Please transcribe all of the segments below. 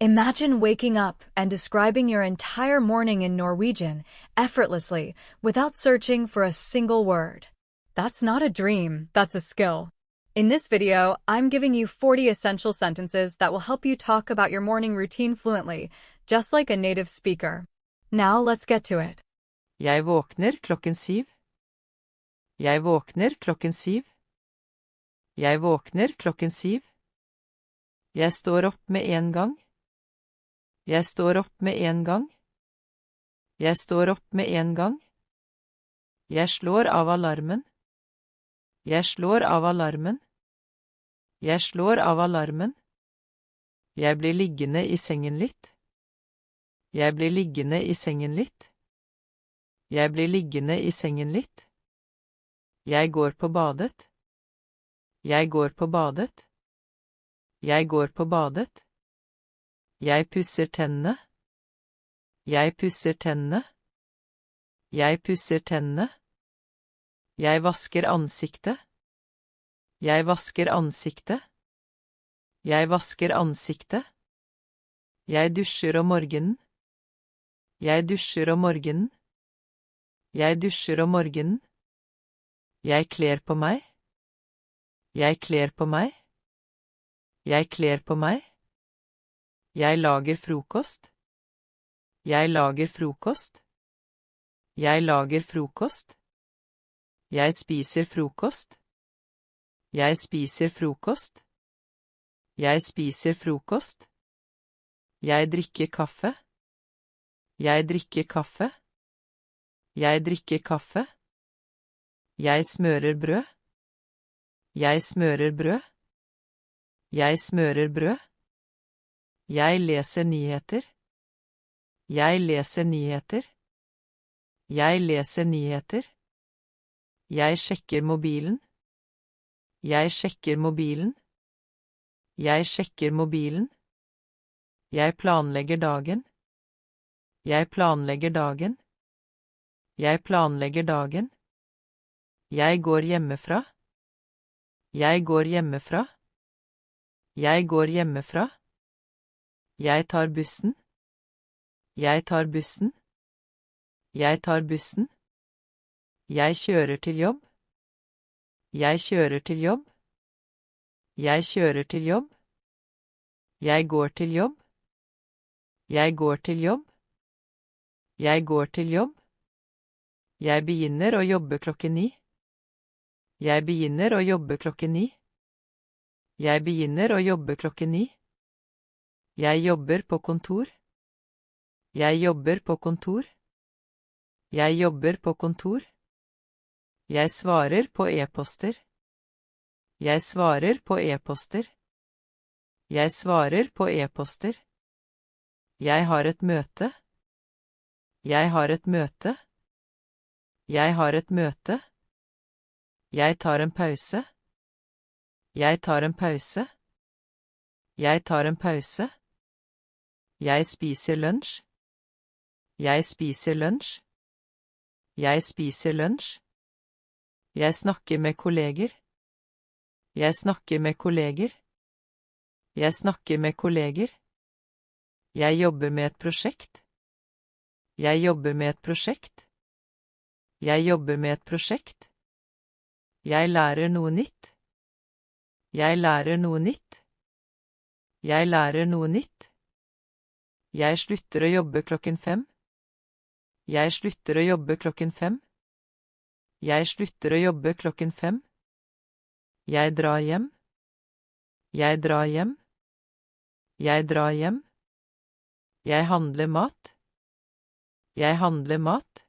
Imagine waking up and describing your entire morning in Norwegian, effortlessly, without searching for a single word. That's not a dream, that's a skill. In this video, I'm giving you 40 essential sentences that will help you talk about your morning routine fluently, just like a native speaker. Now let's get to it. Jeg våkner klokken 7. Jeg våkner klokken 7. Jeg våkner klokken 7. Jeg står opp med en gang. Jeg står opp med en gang. Jeg står opp med en gang. Jeg slår av alarmen. Jeg slår av alarmen. Jeg slår av alarmen. Jeg blir liggende i sengen litt. Jeg blir liggende i sengen litt. Jeg blir liggende i sengen litt. Jeg går på badet. Jeg går på badet. Jeg går på badet. Jeg pusser tennene. Jeg pusser tennene. Jeg pusser tennene. Jeg vasker ansiktet. Jeg vasker ansiktet. Jeg vasker ansiktet. Jeg dusjer om morgenen. Jeg dusjer om morgenen. Jeg dusjer om morgenen. Jeg kler på meg. Jeg kler på meg. Jeg kler på meg. Jeg lager frokost. Jeg lager frokost. Jeg lager frokost. Jeg spiser frokost. Jeg spiser frokost. Jeg spiser frokost. Jeg drikker kaffe. Jeg drikker kaffe. Jeg drikker kaffe. Jeg smører brød. Jeg smører brød. Jeg smører brød. Jeg leser nyheter. Jeg leser nyheter. Jeg leser nyheter. Jeg sjekker mobilen. Jeg sjekker mobilen. Jeg sjekker mobilen. Jeg planlegger dagen. Jeg planlegger dagen. Jeg planlegger dagen. Jeg går hjemmefra. Jeg går hjemmefra. Jeg går hjemmefra. Jeg tar bussen. Jeg tar bussen. Jeg tar bussen. Jeg kjører til jobb. Jeg kjører til jobb. Jeg kjører til jobb. Jeg går til jobb. Jeg går til jobb. Jeg går til jobb. Jeg begynner å jobbe klokken 9. Jeg begynner å jobbe klokken 9. Jeg begynner å jobbe klokken 9. Jeg jobber på kontor. Jeg jobber på kontor. Jeg jobber på kontor. Jeg svarer på e-poster. Jeg svarer på e-poster. Jeg svarer på e-poster. Jeg har et møte. Jeg har et møte. Jeg har et møte. Jeg tar en pause. Jeg tar en pause. Jeg tar en pause. Jeg spiser lunsj. Jeg spiser lunsj. Jeg spiser lunsj. Jeg snakker med kolleger. Jeg snakker med kolleger. Jeg snakker med kolleger. Jeg jobber med et prosjekt. Jeg jobber med et prosjekt. Jeg jobber med et prosjekt. Jeg lærer noe nytt. Jeg lærer noe nytt. Jeg lærer noe nytt. Jeg slutter å jobbe klokken 5. Jeg slutter å jobbe klokken 5. Jeg slutter å jobbe klokken 5. Jeg drar hjem. Jeg drar hjem. Jeg drar hjem. Jeg handler mat. Jeg handler mat.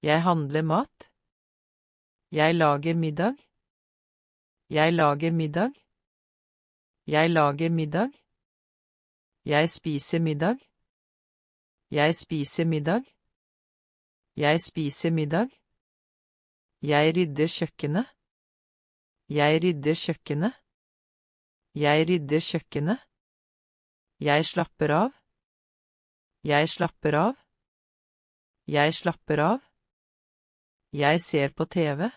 Jeg handler mat. Jeg lager middag. Jeg lager middag. Jeg lager middag. Jeg spiser middag. Jeg spiser middag. Jeg spiser middag. Jeg rydder kjøkkenet. Jeg rydder kjøkkenet. Jeg rydder kjøkkenet. Jeg slapper av. Jeg slapper av. Jeg slapper av. Jeg ser på TV.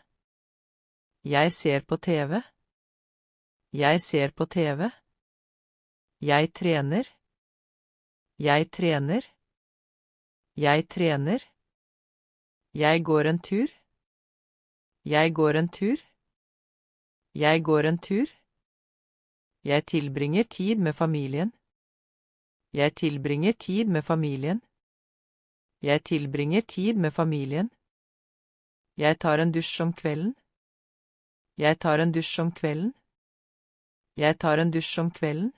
Jeg ser på TV. Jeg ser på TV. Jeg trener. Jeg trener. Jeg trener. Jeg går en tur. Jeg går en tur. Jeg går en tur. Jeg tilbringer tid med familien. Jeg tilbringer tid med familien. Jeg tilbringer tid med familien. Jeg tar en dusj om kvelden. Jeg tar en dusj om kvelden. Jeg tar en dusj om kvelden.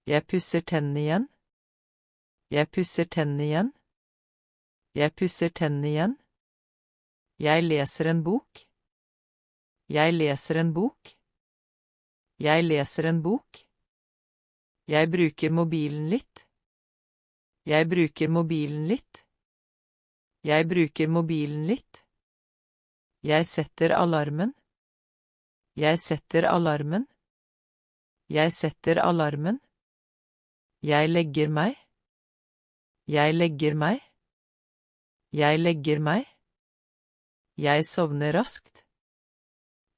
Jeg pusser tennene igjen. Jeg pusser tennene igjen. Jeg pusser tennene igjen. Jeg leser en bok. Jeg leser en bok. Jeg leser en bok. Jeg bruker mobilen litt. Jeg bruker mobilen litt. Jeg bruker mobilen litt. Jeg setter alarmen. Jeg setter alarmen. Jeg setter alarmen. Jeg legger meg. Jeg legger meg. Jeg legger meg. Jeg sovner raskt.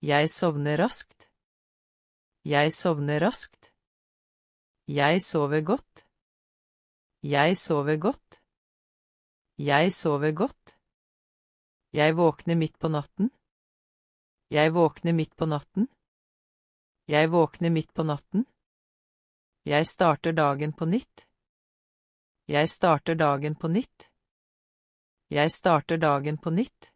Jeg sovner raskt. Jeg sovner raskt. Jeg sover godt. Jeg sover godt. Jeg sover godt. Jeg våkner midt på natten. Jeg våkner midt på natten. Jeg våkner midt på natten. Jeg starter dagen på nytt. Jeg starter dagen på nytt. Jeg starter dagen på nytt.